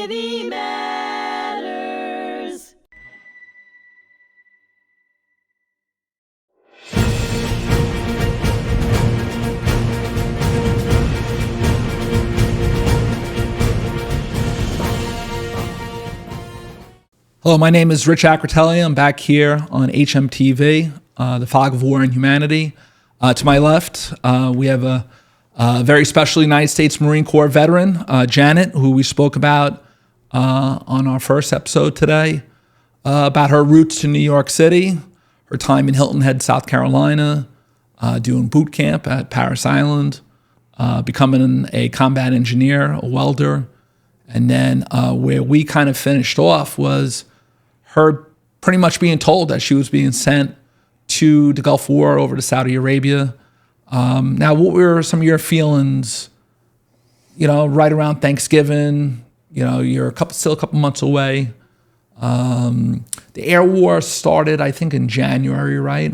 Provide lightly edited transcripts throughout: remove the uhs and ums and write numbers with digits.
Navy Matters. Hello, my name is Rich Acritelli. I'm back here on hmTv, The Fog of War and Humanity. To my left, we have a very special United States Marine Corps veteran, Janet, who we spoke about on our first episode today, about her roots to New York City, her time in Hilton Head, South Carolina, doing boot camp at Parris Island, becoming a combat engineer, a welder, and then where we kind of finished off was her pretty much being told that she was being sent to the Gulf War over to Saudi Arabia. Now, what were some of your feelings, right around Thanksgiving? You're still a couple months away. The air war started, I think, in January, right?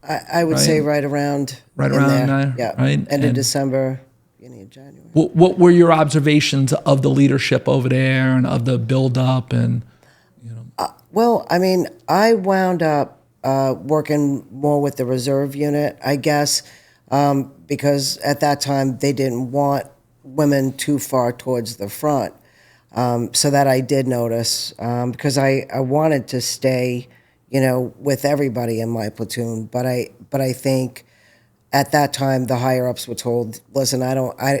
I would say right around there. Yeah, right? End of December, beginning of January. What were your observations of the leadership over there and of the buildup and? Well, I mean, I wound up working more with the reserve unit, I guess, because at that time they didn't want women too far towards the front. So that I did notice, because I wanted to stay, with everybody in my platoon. But I think at that time the higher ups were told, listen,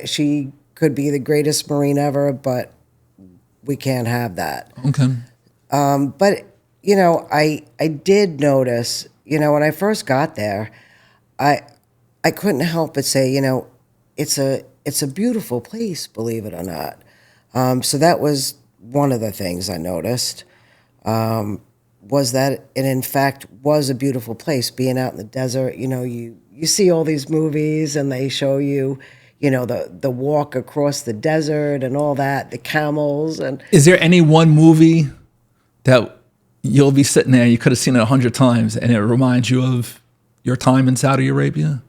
she could be the greatest Marine ever, but we can't have that. Okay. But, I did notice, when I first got there, I couldn't help but say, it's a beautiful place, believe it or not. So that was one of the things I noticed, was that it in fact was a beautiful place, being out in the desert. You see all these movies and they show you, the walk across the desert and all that, the camels. And is there any one movie that you'll be sitting there, you could have seen it 100 times, and it reminds you of your time in Saudi Arabia?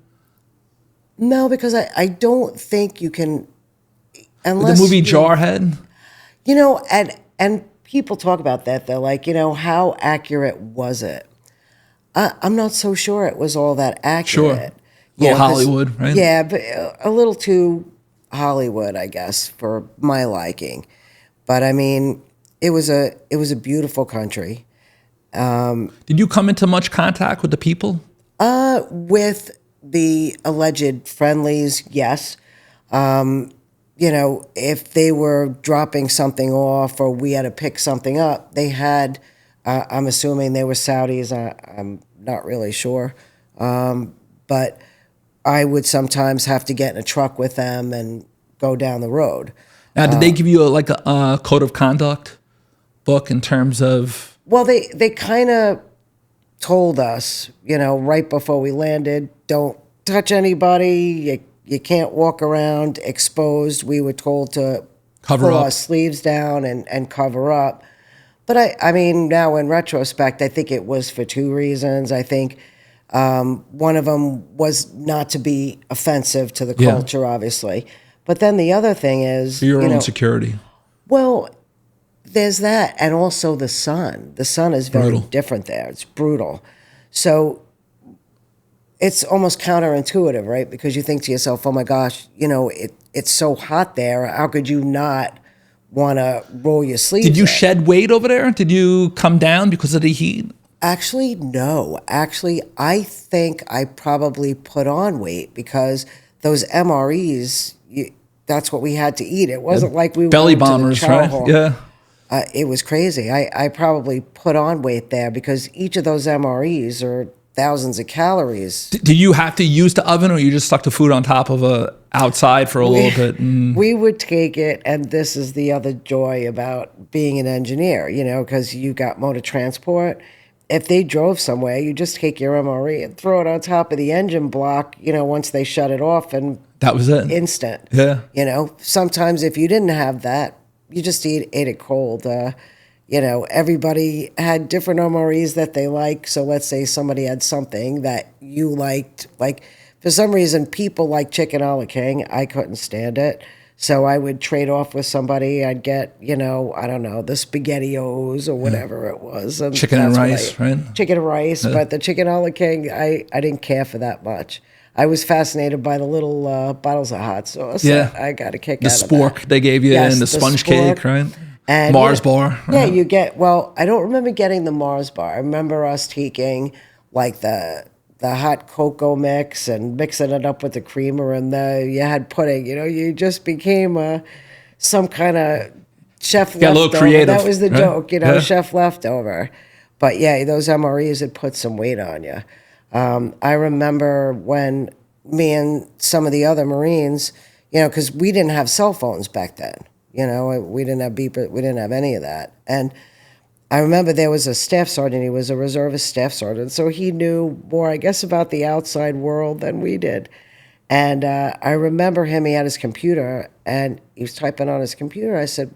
No, because I don't think you can, unless the movie Jarhead? And people talk about that. They're like, how accurate was it? I'm not so sure it was all that accurate. Sure. A little Hollywood, right? Yeah, but a little too Hollywood, I guess, for my liking. But I mean, it was a beautiful country. Did you come into much contact with the people? With the alleged friendlies, yes. If they were dropping something off or we had to pick something up, they had, I'm assuming they were Saudis. I'm not really sure. But I would sometimes have to get in a truck with them and go down the road. Now, did they give you a code of conduct book in terms of? Well, they kind of told us, right before we landed, don't touch anybody. You can't walk around exposed. We were told to Cover pull up. our sleeves down and cover up. But I mean, now in retrospect, I think it was for two reasons. I think one of them was not to be offensive to the culture, obviously. But then the other thing is, For your own security. Well, there's that, and also the sun. The sun is very Brutal. different there. It's brutal. So it's almost counterintuitive, right? Because you think to yourself, oh my gosh, it's so hot there. How could you not want to roll your sleeves Did you up? shed weight over there? Did you come down because of the heat? Actually, no. Actually, I think I probably put on weight because those MREs, that's what we had to eat. It wasn't like we Belly went to the bombers, chow right? hall. Yeah. It was crazy. I probably put on weight there because each of those MREs are thousands of calories. Did you have to use the oven, or you just stuck the food on top of outside for a little bit? We would take it, and this is the other joy about being an engineer, because you got motor transport. If they drove somewhere, you just take your MRE and throw it on top of the engine block, once they shut it off, and That was it. instant. Yeah. Sometimes if you didn't have that, you just ate it cold. Everybody had different MREs that they like. So let's say somebody had something that you liked. Like, for some reason, people like chicken a la king. I couldn't stand it. So I would trade off with somebody. I'd get, I don't know, the SpaghettiOs or whatever it was. And Chicken and that's what rice, right? Chicken and rice, but the chicken a la king, I didn't care for that much. I was fascinated by the little bottles of hot sauce. Yeah. I got a kick The out of that. spork they gave you Yes, and the the sponge spork. cake, right? And Mars bar. Yeah, you get, well, I don't remember getting the Mars bar. I remember us taking like the hot cocoa mix and mixing it up with the creamer, and you had pudding. You just became some kind of chef Got a little leftover. creative, That was the right? joke, Yeah. chef leftover. But yeah, those MREs had put some weight on you. I remember when me and some of the other Marines, because we didn't have cell phones back then. We didn't have beeper, we didn't have any of that. And I remember there was a staff sergeant. He was a reservist staff sergeant, so he knew more, I guess, about the outside world than we did. And I remember him. He had his computer, and he was typing on his computer. I said,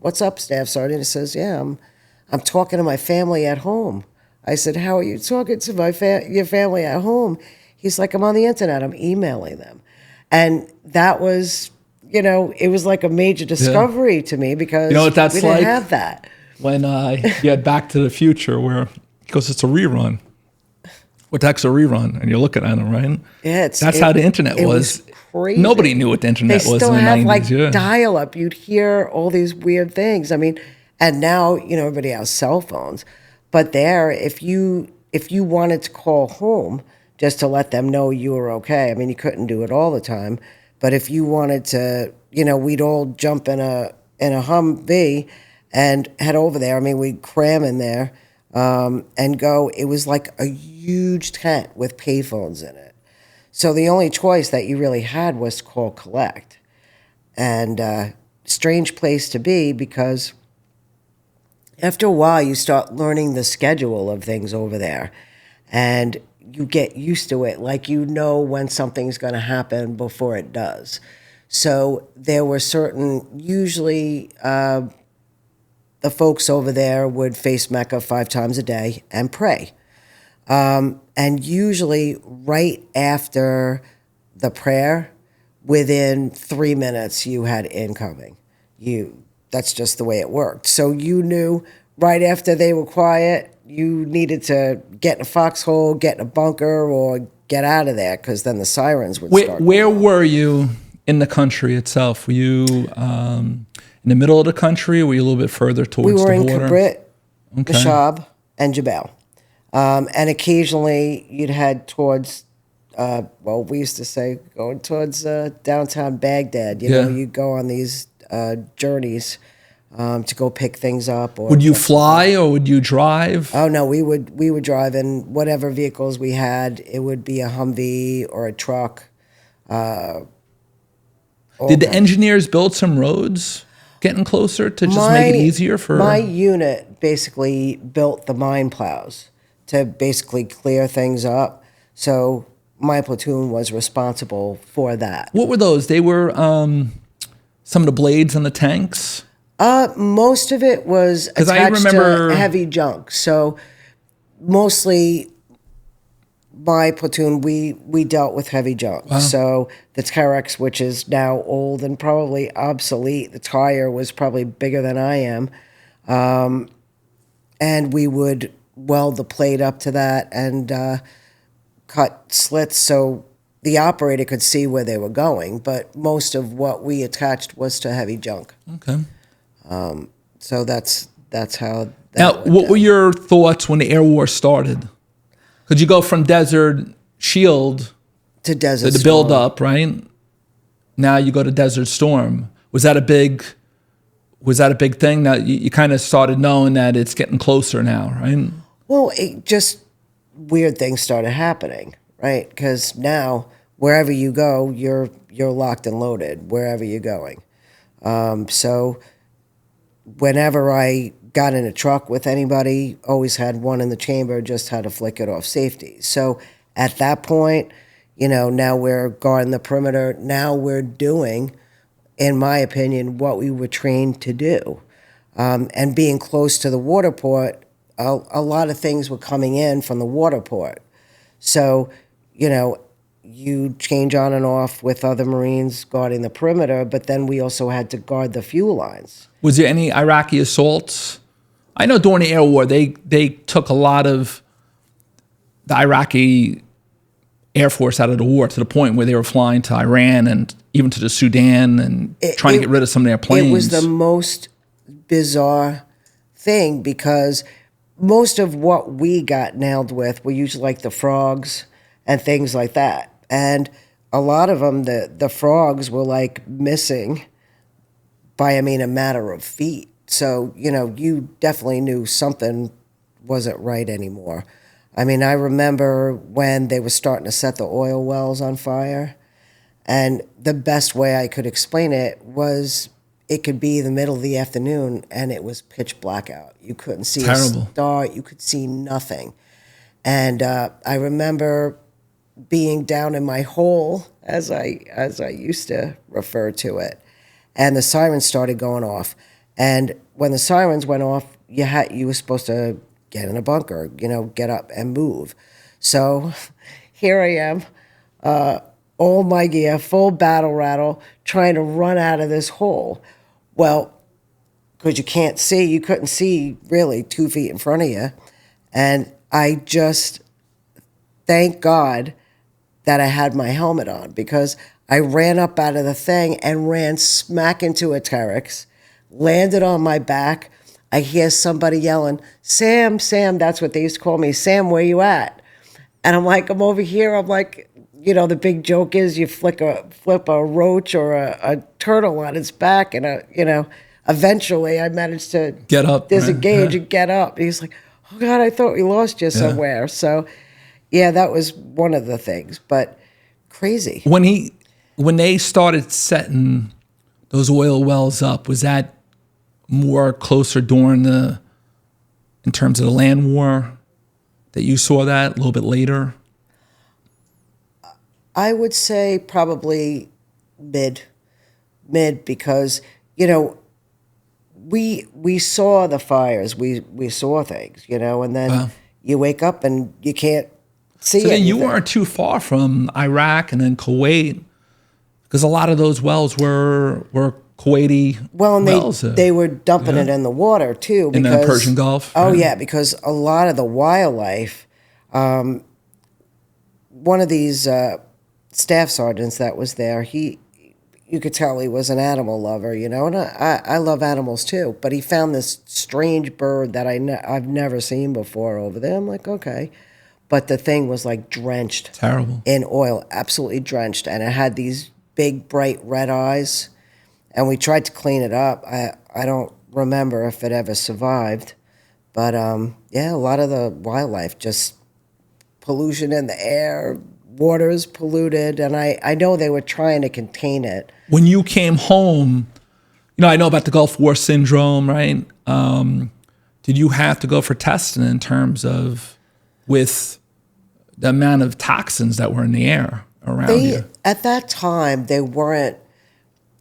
"What's up, staff sergeant?" He says, "Yeah, I'm talking to my family at home." I said, "How are you talking to your family at home?" He's like, "I'm on the internet. I'm emailing them." And that was, it was like a major discovery to me, because You know what that's we didn't like? have that. When you had Back to the Future, where he goes, it's a rerun. What the heck's a rerun? And you're looking at him, right? Yeah, That's how the internet was. crazy. Nobody knew what the internet They was still in the have 90s. like Yeah. dial-up. You'd hear all these weird things. I mean, and now everybody has cell phones. But if you wanted to call home just to let them know you were okay, I mean, you couldn't do it all the time. But if you wanted to, we'd all jump in a Humvee and head over there. I mean, we'd cram in there and go. It was like a huge tent with payphones in it. So the only choice that you really had was to call collect. And strange place to be, because after a while you start learning the schedule of things over there. And you get used to it, like when something's going to happen before it does. So there were usually the folks over there would face Mecca 5 times a day and pray. And usually right after the prayer, within 3 minutes, you had incoming. That's just the way it worked. So you knew right after they were quiet, you needed to get in a foxhole, get in a bunker, or get out of there, because then the sirens would start. Where were you in the country itself? Were you in the middle of the country, or were you a little bit further towards the border? We were in Kabrit, Nashab, and Jabal. And occasionally you'd head towards, we used to say going towards downtown Baghdad. You'd go on these journeys to go pick things up. Or would you fly or would you drive? Oh no, we would drive in whatever vehicles we had. It would be a Humvee or a truck. Did the engineers build some roads getting closer to just make it easier for? My unit basically built the mine plows to basically clear things up. So my platoon was responsible for that. What were those? They were some of the blades on the tanks? Most of it was attached to heavy junk. So mostly my platoon, we dealt with heavy junk. Wow. So the Terex, which is now old and probably obsolete, the tire was probably bigger than I am. And we would weld the plate up to that and cut slits so the operator could see where they were going. But most of what we attached was to heavy junk. Okay. So that's how that Now, what were your thoughts when the air war started? Could you go from Desert Shield to Desert the Storm. buildup, right? Now you go to Desert Storm. Was that a big thing? Now you kind of started knowing that it's getting closer now, right? Well, it just weird things started happening, right? Because now wherever you go, you're locked and loaded wherever you're going. So whenever I got in a truck with anybody, always had one in the chamber, just had to flick it off safety. So at that point, now we're guarding the perimeter. Now we're doing, in my opinion, what we were trained to do. And being close to the water port, a lot of things were coming in from the water port. So, you change on and off with other Marines guarding the perimeter, but then we also had to guard the fuel lines. Was there any Iraqi assaults? I know during the air war, they took a lot of the Iraqi Air Force out of the war to the point where they were flying to Iran and even to the Sudan and trying to get rid of some of their planes. It was the most bizarre thing because most of what we got nailed with were usually like the frogs and things like that. And a lot of them, the frogs were like missing by, a matter of feet. So, you definitely knew something wasn't right anymore. I remember when they were starting to set the oil wells on fire, and the best way I could explain it was it could be the middle of the afternoon and it was pitch black out. You couldn't see a star. You could see nothing. And I remember being down in my hole, as I used to refer to it, and the sirens started going off. And when the sirens went off, you were supposed to get in a bunker, get up and move. So here I am, all my gear, full battle rattle, trying to run out of this hole. Well, because you couldn't see really 2 feet in front of you. And I just thank God that I had my helmet on, because I ran up out of the thing and ran smack into a Terex, landed on my back. I hear somebody yelling, "Sam, Sam," that's what they used to call me, "Sam, where you at?" And I'm like, I'm over here. I'm like, the big joke is you flip a roach or a turtle on its back, and eventually I managed to get up, disengage, and get up. And he's like, "Oh God, I thought we lost you somewhere." So, yeah, that was one of the things, but crazy. When they started setting those oil wells up, was that more closer during in terms of the land war that you saw that a little bit later? I would say probably mid, because we saw the fires, we saw things, and then you wake up and you can't see. So then anything. you weren't too far from Iraq and then Kuwait, because a lot of those wells were Kuwaiti wells. They were dumping it in the water too, in the Persian Gulf. Oh yeah, because a lot of the wildlife. One of these staff sergeants that was there, you could tell he was an animal lover, and I love animals too. But he found this strange bird that I've never seen before over there. I'm like, okay, but the thing was like drenched, terrible in oil, absolutely drenched, and it had these big bright red eyes. And we tried to clean it up. I don't remember if it ever survived, but yeah, a lot of the wildlife, just pollution in the air, water's polluted, and I know they were trying to contain it. When you came home, I know about the Gulf War syndrome, right? Did you have to go for testing in terms of with the amount of toxins that were in the air around you? At that time,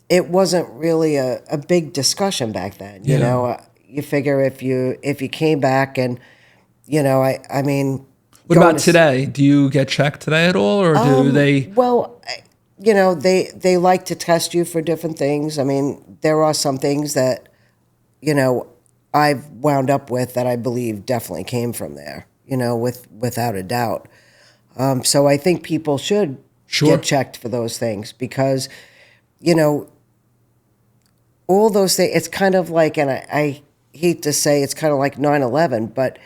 it wasn't really a big discussion back then. You figure if you came back and, I mean. What about today? Do you get checked today at all, or do they? Well, they like to test you for different things. I mean, there are some things that, I've wound up with that I believe definitely came from there, without a doubt. So I think people should get checked for those things, because, all those things, it's kind of like, and I hate to say it's kind of like 9/11, but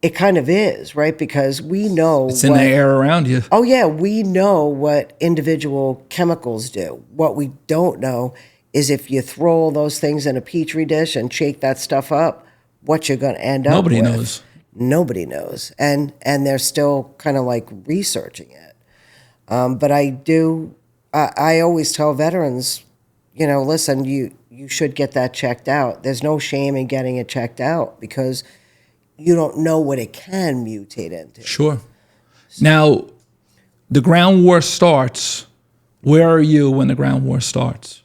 it kind of is, right? Because we know it's in the air around you. Oh yeah, we know what individual chemicals do. What we don't know is if you throw all those things in a petri dish and shake that stuff up, what you're going to end up with. Nobody knows. Nobody knows, and they're still kind of like researching it. But I always tell veterans, listen, you should get that checked out. There's no shame in getting it checked out, because you don't know what it can mutate into. Sure. Now, the ground war starts. Where are you when the ground war starts?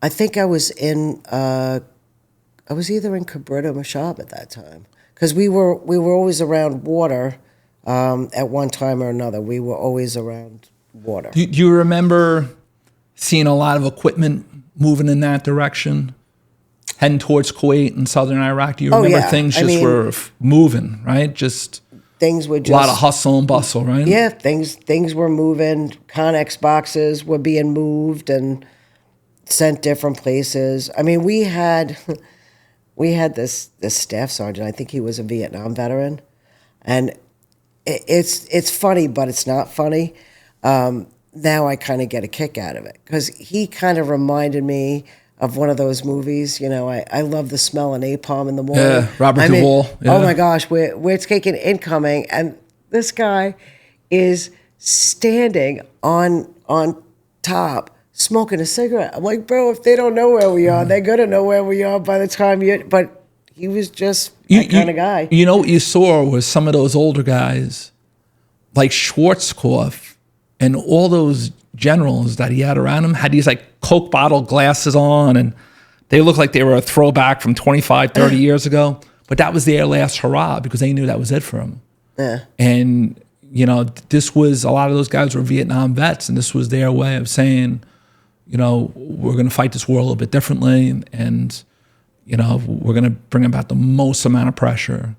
I think I was I was either in Kabrit or Mashab at that time, because we were always around water. at one time or another. We were always around water. Do you remember seeing a lot of equipment moving in that direction, heading towards Kuwait and southern Iraq? Do you remember yeah. things I just mean, were moving, right? Just things were just a lot of hustle and bustle, right? Yeah, things were moving. Connex boxes were being moved and sent different places. I mean, we had this staff sergeant. I think he was a Vietnam veteran, and it's funny, but it's not funny. Now I kind of get a kick out of it because he kind of reminded me of one of those movies. I love the smell of napalm in the morning. Yeah, Robert Duvall. Yeah. Oh my gosh, we're taking incoming, and this guy is standing on top smoking a cigarette. I'm like, bro, if they don't know where we are, they're gonna know where we are by the time you. But he was just that kind of guy. You know what you saw was some of those older guys, like Schwarzkopf, and all those generals that he had around him had these like Coke bottle glasses on, and they looked like they were a throwback from 25, 30 years ago. But that was their last hurrah because they knew that was it for them. Yeah. And, this was, a lot of those guys were Vietnam vets, and this was their way of saying, we're going to fight this war a little bit differently, and we're going to bring about the most amount of pressure,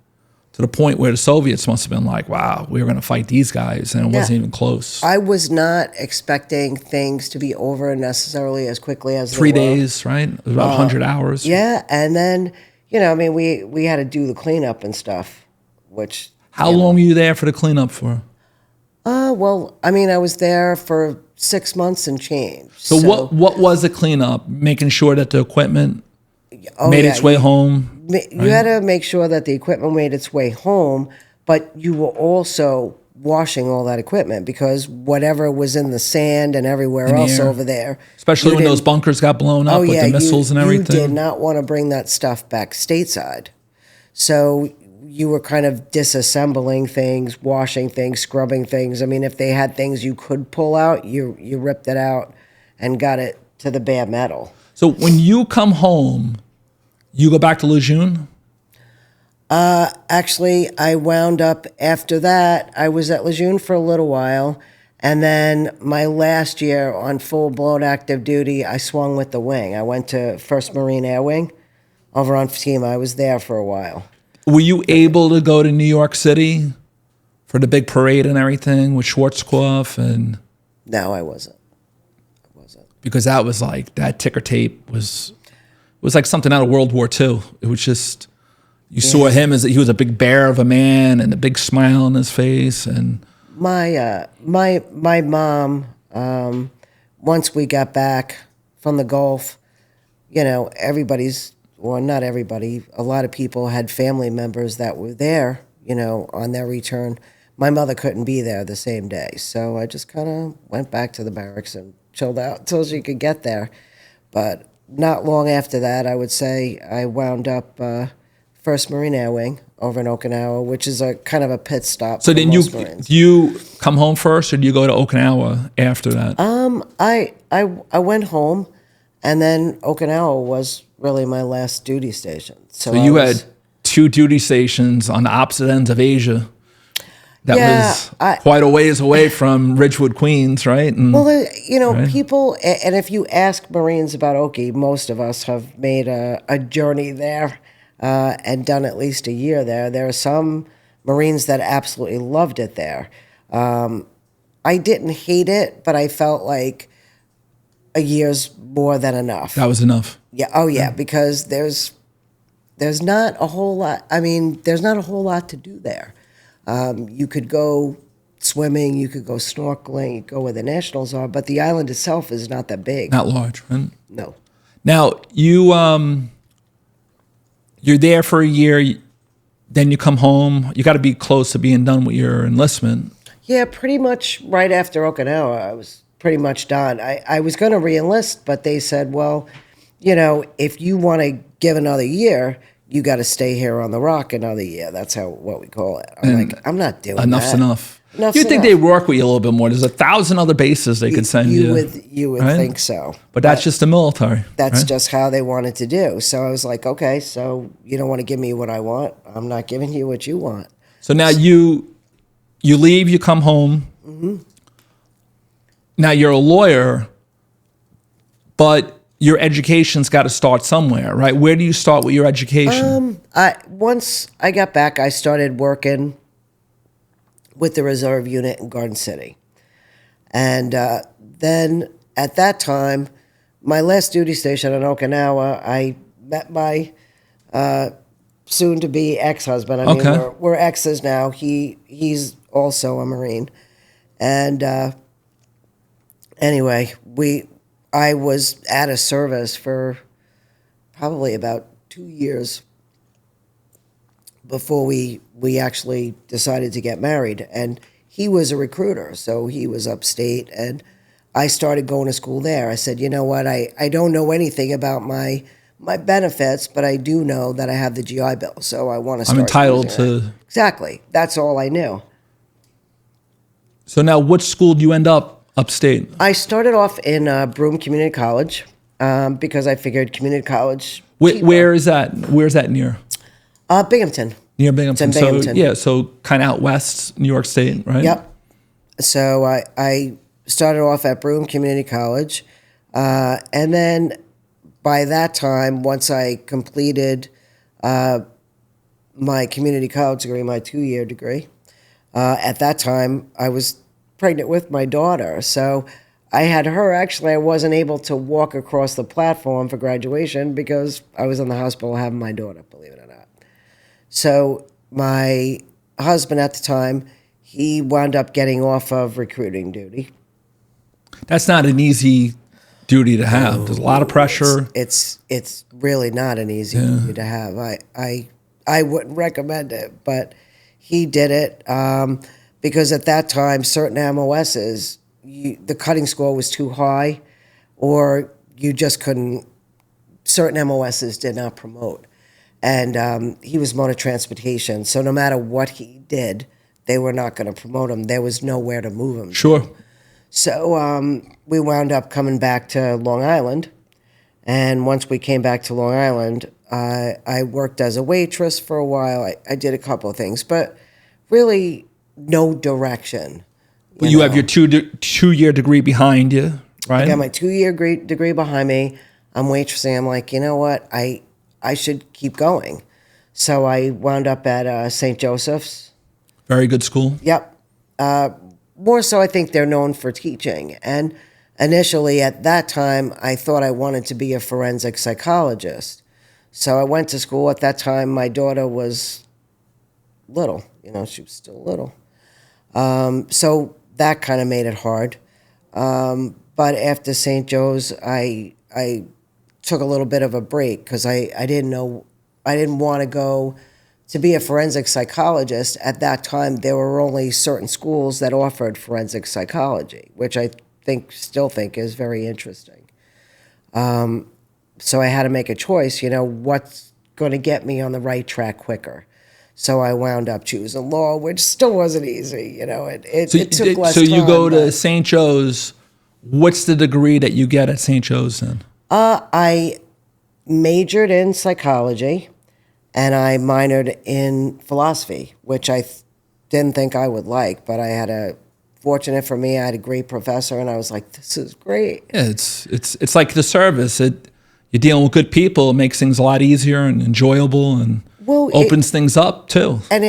to the point where the Soviets must have been like, wow, we were going to fight these guys, and it wasn't even close. I was not expecting things to be over necessarily as quickly as 3 days, right? It was about 100 hours. Yeah, and then, we had to do the cleanup and stuff, which... How long were you there for the cleanup for? Well, I was there for 6 months and change. So what was the cleanup? Making sure that the equipment made its way home? You had to make sure that the equipment made its way home, but you were also washing all that equipment because whatever was in the sand and everywhere else over there. Especially when those bunkers got blown up with the missiles and everything. You did not want to bring that stuff back stateside. So you were kind of disassembling things, washing things, scrubbing things. If they had things you could pull out, you ripped it out and got it to the bare metal. So when you come home, you go back to Lejeune? Actually, I wound up after that. I was at Lejeune for a little while. And then my last year on full-blown active duty, I swung with the wing. I went to 1st Marine Air Wing over on Fatima. I was there for a while. Were you able to go to New York City for the big parade and everything with Schwarzkopf? And no, I wasn't. Because that was like, that ticker tape was like something out of World War II. It was just, you saw him as he was a big bear of a man and a big smile on his face. And my mom, once we got back from the Gulf, not everybody, a lot of people had family members that were there, on their return. My mother couldn't be there the same day. So I just kind of went back to the barracks and chilled out until she could get there. But not long after that, I would say I wound up 1st Marine Air Wing over in Okinawa, which is a kind of a pit stop. So then you come home first, or do you go to Okinawa after that? I went home, and then Okinawa was really my last duty station. So you had 2 duty stations on the opposite ends of Asia. That was quite a ways away from Ridgewood, Queens, right? And, right? People, and if you ask Marines about Oki, most of us have made a journey there and done at least a year there. There are some Marines that absolutely loved it there. I didn't hate it, but I felt like a year's more than enough. That was enough. Yeah. Oh, yeah. Because there's not a whole lot. There's not a whole lot to do there. You could go swimming, you could go snorkeling, you could go where the nationals are, but the island itself is not that big. Not large, right? No. Now you're there for a year, then you come home. You got to be close to being done with your enlistment. Yeah, pretty much right after Okinawa, I was pretty much done. I was going to re-enlist, but they said, well, if you want to give another year, you got to stay here on the rock another year. That's what we call it. I'm not doing enough's that. Enough. Enough's You'd think enough. they'd work with you a little bit more. There's 1,000 other bases they could send you. You would right? think so. But that's just the military. That's right? just how they wanted to do. So I was like, okay, so you don't want to give me what I want. I'm not giving you what you want. So now you you leave, you come home. Now you're a lawyer, but your education's got to start somewhere, right? Where do you start with your education? Once I got back, I started working with the reserve unit in Garden City. And then at that time, my last duty station in Okinawa, I met my soon-to-be ex-husband. I mean, Okay. we're exes now. He's also a Marine. And anyway, I was out of service for probably about 2 years before we actually decided to get married. And he was a recruiter, so he was upstate, and I started going to school there. I said, you know what, I don't know anything about my benefits, but I do know that I have the GI Bill, so I want to start I'm entitled using it. to. Exactly. That's all I knew. So now, what school do you end up upstate? I started off in Broome Community College because I figured community college cheaper. Where is that? Where's that near? Binghamton. Near Binghamton. It's in Binghamton. So yeah, so kind of out west, New York State, right? Yep. So I started off at Broome Community College, and then by that time, once I completed my community college degree, my 2-year degree, at that time I was pregnant with my daughter. So I had her. Actually, I wasn't able to walk across the platform for graduation because I was in the hospital having my daughter, believe it or not. So my husband at the time, he wound up getting off of recruiting duty. That's not an easy duty to have. There's a lot of pressure. It's really not an easy duty to have. I wouldn't recommend it, but he did it because at that time, certain MOSs, the cutting score was too high, or you just couldn't. Certain MOSs did not promote. And he was motor transportation, so no matter what he did, they were not going to promote him. There was nowhere to move him. Sure. So we wound up coming back to Long Island, and once we came back to Long Island, I worked as a waitress for a while. I did a couple of things, but really no direction. Well, you have your two-year degree behind you, right? I got my 2-year degree behind me. I'm waitressing. I'm like, you know what? I should keep going. So I wound up at St. Joseph's. Very good school. Yep. More so, I think they're known for teaching. And initially, at that time, I thought I wanted to be a forensic psychologist. So I went to school. At that time, my daughter was little. You know, she was still little. So that kind of made it hard. But after St. Joe's, I took a little bit of a break because I didn't want to go to be a forensic psychologist. At that time, there were only certain schools that offered forensic psychology, which I still think is very interesting. So I had to make a choice, what's going to get me on the right track quicker. So I wound up choosing law, which still wasn't easy. It took less time. So you go to St. Joe's. What's the degree that you get at St. Joe's then? I majored in psychology, and I minored in philosophy, which I didn't think I would like, but fortunate for me, I had a great professor, and I was like, this is great. Yeah, it's like the service. You're dealing with good people. It makes things a lot easier and enjoyable, and opens things up too. And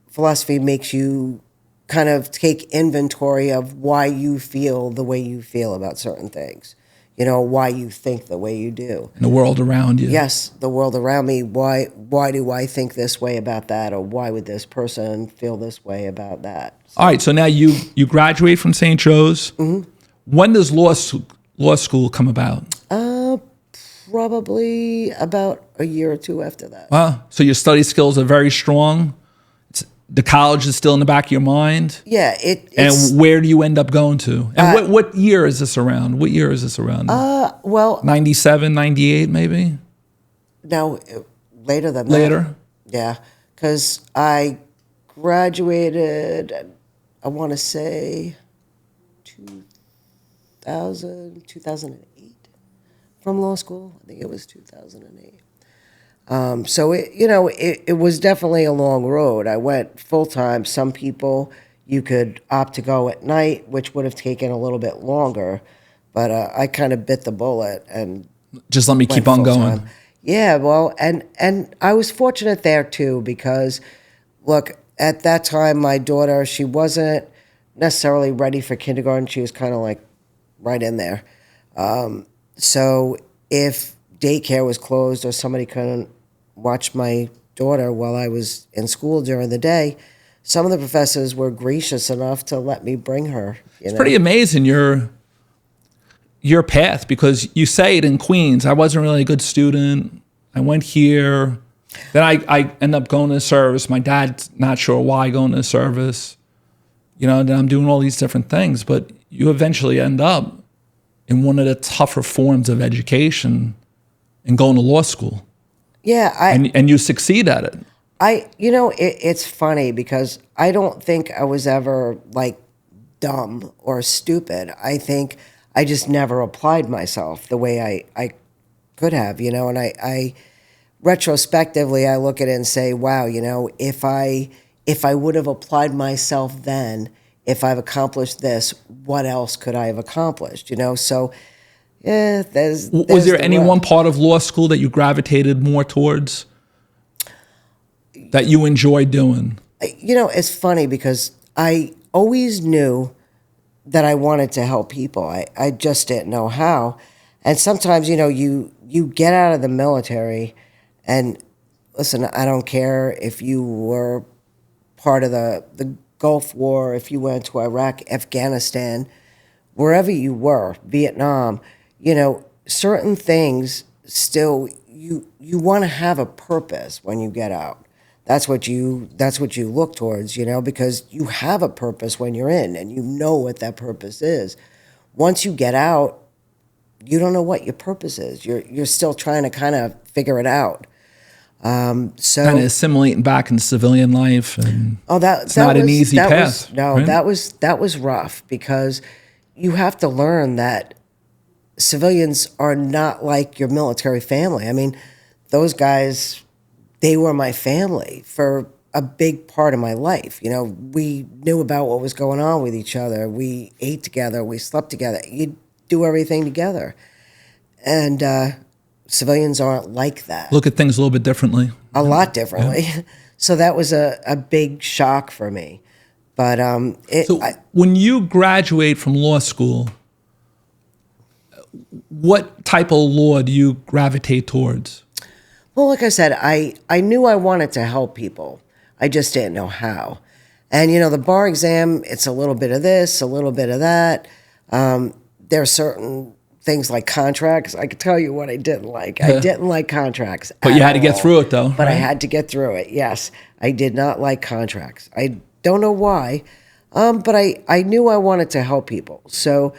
philosophy makes you kind of take inventory of why you feel the way you feel about certain things. Why you think the way you do. And the world around you. Yes, the world around me. Why do I think this way about that? Or why would this person feel this way about that? All right, so now you graduate from St. Joe's. Mm-hmm. When does law school come about? Probably about a year or two after that. Wow, so your study skills are very strong. The college is still in the back of your mind. Yeah, and where do you end up going to? And what year is this around? What year is this around? Well, 97, 98 maybe? No, later than that. Later? Yeah, because I graduated, I want to say 2008 from law school. I think it was 2008. So it was definitely a long road. I went full time. Some people you could opt to go at night, which would have taken a little bit longer, but I kind of bit the bullet and Just let me went keep on full going. time. Yeah, well, and I was fortunate there too because, look, at that time my daughter, she wasn't necessarily ready for kindergarten. She was kind of like right in there. So if daycare was closed or somebody couldn't watch my daughter while I was in school during the day, some of the professors were gracious enough to let me bring her. It's pretty amazing your path, because you say it in Queens. I wasn't really a good student. I went here. Then I end up going to service. My dad's not sure why going to service. Then I'm doing all these different things. But you eventually end up in one of the tougher forms of education and going to law school. Yeah, And you succeed at it. It's funny because I don't think I was ever like dumb or stupid. I think I just never applied myself the way I could have, and I retrospectively, I look at it and say, wow, if I would have applied myself then, if I've accomplished this, what else could I have accomplished, So, yeah, Was there any one part of law school that you gravitated more towards, that you enjoy doing? It's funny because I always knew that I wanted to help people. I just didn't know how. And sometimes, you get out of the military and listen, I don't care if you were part of the Gulf War, if you went to Iraq, Afghanistan, wherever you were, Vietnam, certain things still, you want to have a purpose when you get out. That's what you look towards, because you have a purpose when you're in and you know what that purpose is. Once you get out, you don't know what your purpose is. You're still trying to kind of figure it out. So kind of assimilating back into civilian life, and it's not an easy path. Right? That was rough because you have to learn that civilians are not like your military family. I mean, those guys, they were my family for a big part of my life. We knew about what was going on with each other. We ate together. We slept together. You do everything together. And civilians aren't like that. Look at things a little bit differently. A lot differently. Yeah. So that was a big shock for me. But when you graduate from law school, what type of law do you gravitate towards? Well, like I said, I knew I wanted to help people. I just didn't know how. And, the bar exam, it's a little bit of this, a little bit of that. There are certain things like contracts. I could tell you what I didn't like. I didn't like contracts. But you had to get through it, though. But right? I had to get through it, yes. I did not like contracts. I don't know why, but I knew I wanted to help people. So,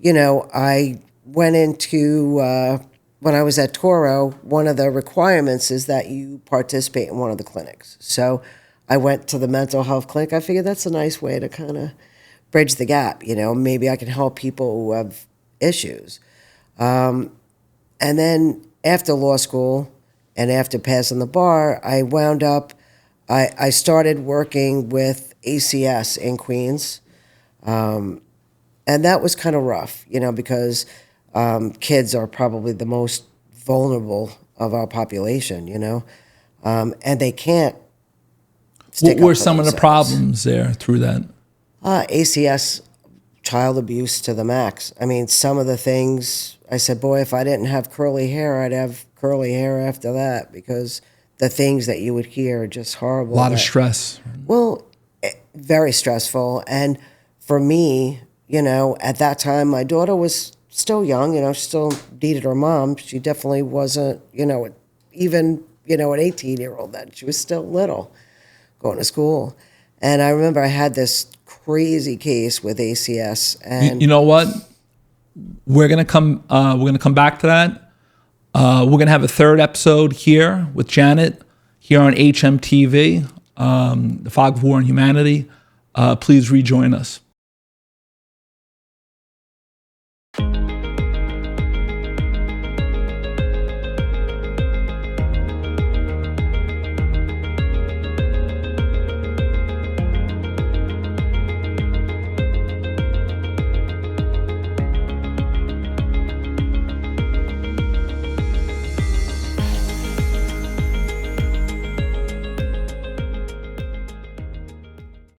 I went into, when I was at Toro, one of the requirements is that you participate in one of the clinics. So I went to the mental health clinic. I figured that's a nice way to kind of bridge the gap. Maybe I can help people who have issues. And then after law school and after passing the bar, I wound up, I started working with ACS in Queens. And that was kind of rough, because kids are probably the most vulnerable of our population, and they can't stick up for themselves. What were some of the problems there through that? ACS, child abuse to the max. I mean, some of the things, I said, boy, if I didn't have curly hair, I'd have curly hair after that, because the things that you would hear are just horrible. A lot of stress. Well, very stressful. And for me, at that time, my daughter was still young, she still needed her mom. She definitely wasn't, even, an 18-year-old then. She was still little, going to school. And I remember I had this crazy case with ACS. And you know what? We're gonna come back to that. We're gonna have a third episode here with Janet here on hmTV, the Fog of War and Humanity. Please rejoin us.